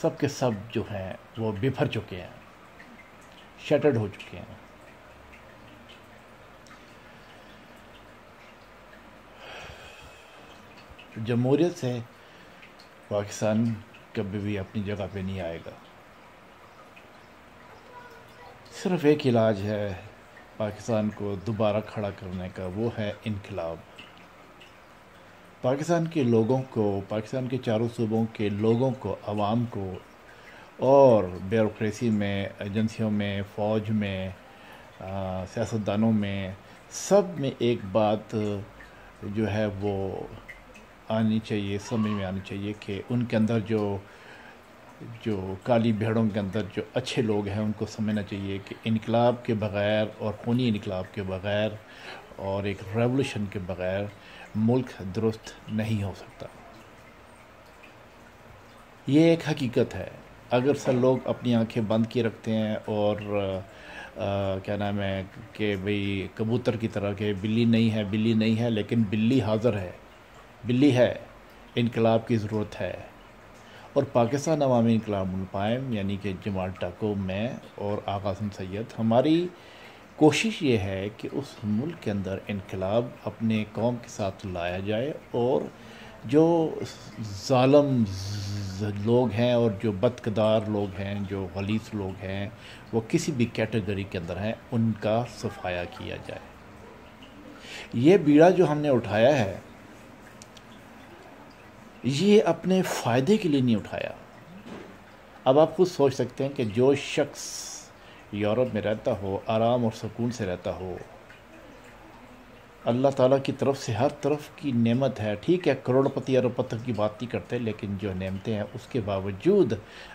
سب کے سب جو ہیں وہ بفر چکے ہیں، شٹرڈ ہو چکے ہیں۔ جمہوریت سے پاکستان کبھی بھی اپنی جگہ پہ نہیں آئے گا۔ صرف ایک علاج ہے پاکستان کو دوبارہ کھڑا کرنے کا، وہ ہے انقلاب۔ پاکستان کے لوگوں کو، پاکستان کے چاروں صوبوں کے لوگوں کو، عوام کو، اور بیوروکریسی میں، ایجنسیوں میں، فوج میں، سیاستدانوں میں، سب میں ایک بات جو ہے وہ آنی چاہیے، سمجھ میں آنی چاہیے کہ ان کے اندر جو کالی بھیڑوں کے اندر جو اچھے لوگ ہیں ان کو سمجھنا چاہیے کہ انقلاب کے بغیر اور خونی انقلاب کے بغیر اور ایک ریولوشن کے بغیر ملک درست نہیں ہو سکتا۔ یہ ایک حقیقت ہے۔ اگر سب لوگ اپنی آنکھیں بند کیے رکھتے ہیں اور کیا نام ہے کہ بھئی کبوتر کی طرح کہ بلی نہیں ہے لیکن بلی حاضر ہے، بلی ہے، انقلاب کی ضرورت ہے۔ اور پاکستان عوامی انقلاب القائم یعنی کہ جمال ٹاکو، میں اور آغا حسن سید، ہماری کوشش یہ ہے کہ اس ملک کے اندر انقلاب اپنے قوم کے ساتھ لایا جائے، اور جو ظالم لوگ ہیں اور جو بدکردار لوگ ہیں، جو غلیظ لوگ ہیں، وہ کسی بھی کیٹیگری کے اندر ہیں، ان کا صفایا کیا جائے۔ یہ بیڑا جو ہم نے اٹھایا ہے، یہ اپنے فائدے کے لیے نہیں اٹھایا۔ اب آپ خود سوچ سکتے ہیں کہ جو شخص یورپ میں رہتا ہو، آرام اور سکون سے رہتا ہو، اللہ تعالیٰ کی طرف سے ہر طرف کی نعمت ہے، ٹھیک ہے کروڑ پتی ارب پتی کی بات نہیں کرتے، لیکن جو نعمتیں ہیں اس کے باوجود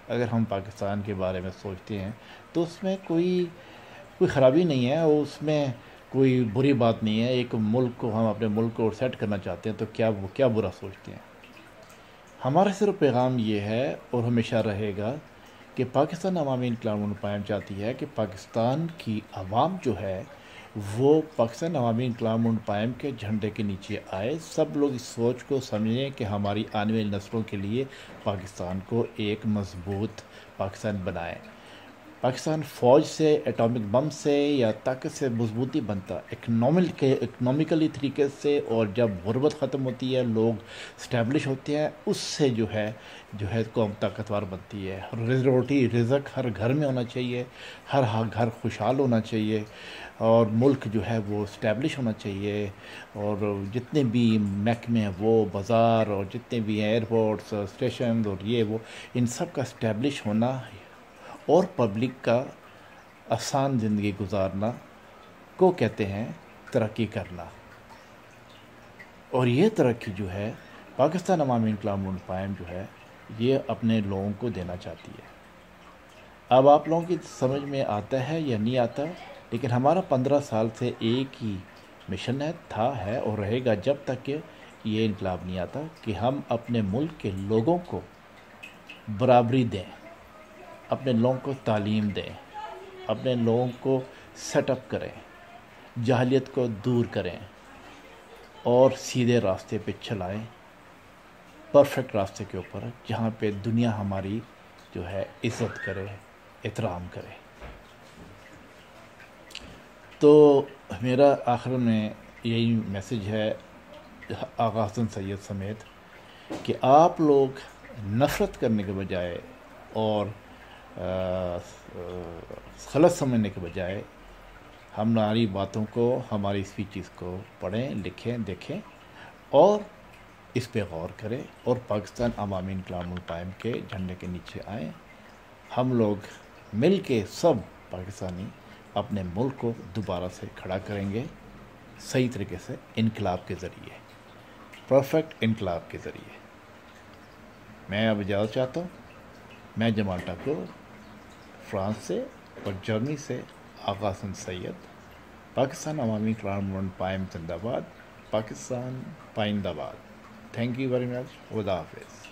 اگر ہم پاکستان کے بارے میں سوچتے ہیں تو اس میں کوئی خرابی نہیں ہے، اور اس میں کوئی بری بات نہیں ہے۔ ایک ملک کو، ہم اپنے ملک کو سیٹ کرنا چاہتے ہیں تو کیا برا سوچتے ہیں؟ ہمارا صرف پیغام یہ ہے اور ہمیشہ رہے گا کہ پاکستان عوامی انقلاب القائم چاہتی ہے کہ پاکستان کی عوام جو ہے وہ پاکستان عوامی انقلاب القائم کے جھنڈے کے نیچے آئے۔ سب لوگ اس سوچ کو سمجھیں کہ ہماری آنے والی نسلوں کے لیے پاکستان کو ایک مضبوط پاکستان بنائیں۔ پاکستان فوج سے، ایٹامک بم سے یا طاقت سے مضبوطی بنتا اکنامیکلی طریقے سے، اور جب غربت ختم ہوتی ہے، لوگ اسٹیبلش ہوتے ہیں، اس سے جو ہے قوم طاقتور بنتی ہے۔ روٹی رزق ہر گھر میں ہونا چاہیے، ہر گھر خوشحال ہونا چاہیے، اور ملک جو ہے وہ اسٹیبلش ہونا چاہیے، اور جتنے بھی محکمے ہیں، وہ بازار اور جتنے بھی ایئرپورٹس، اسٹیشن اور یہ وہ، ان سب کا اسٹیبلش ہونا اور پبلک کا آسان زندگی گزارنا کو کہتے ہیں ترقی کرنا۔ اور یہ ترقی جو ہے پاکستان عوامی انقلاب القائم جو ہے یہ اپنے لوگوں کو دینا چاہتی ہے۔ اب آپ لوگوں کی سمجھ میں آتا ہے یا نہیں آتا، لیکن ہمارا 15 سال سے ایک ہی مشن ہے اور رہے گا جب تک کہ یہ انقلاب نہیں آتا، کہ ہم اپنے ملک کے لوگوں کو برابری دیں، اپنے لوگوں کو تعلیم دیں، اپنے لوگوں کو سیٹ اپ کریں، جاہلیت کو دور کریں اور سیدھے راستے پہ چلائیں، پرفیکٹ راستے کے اوپر، جہاں پہ دنیا ہماری جو ہے عزت کرے، احترام کرے۔ تو میرا آخر میں یہی میسج ہے آغا حسن سید سمیت کہ آپ لوگ نفرت کرنے کے بجائے اور غلط سمجھنے کے بجائے ہماری باتوں کو، ہماری اسپیچز کو پڑھیں، لکھیں، دیکھیں اور اس پہ غور کریں، اور پاکستان عوامی انقلاب القائم کے جھنڈے کے نیچے آئیں۔ ہم لوگ مل کے سب پاکستانی اپنے ملک کو دوبارہ سے کھڑا کریں گے، صحیح طریقے سے، انقلاب کے ذریعے، پرفیکٹ انقلاب کے ذریعے۔ میں اب اجازت چاہتا ہوں۔ میں جمال ٹاکو، فرانس سے اور جرمنی سے آغا حسن سید۔ پاکستان عوامی انقلاب القائم زندہ باد، پاکستان پائندہ باد۔ Thank you very much. خدا حافظ۔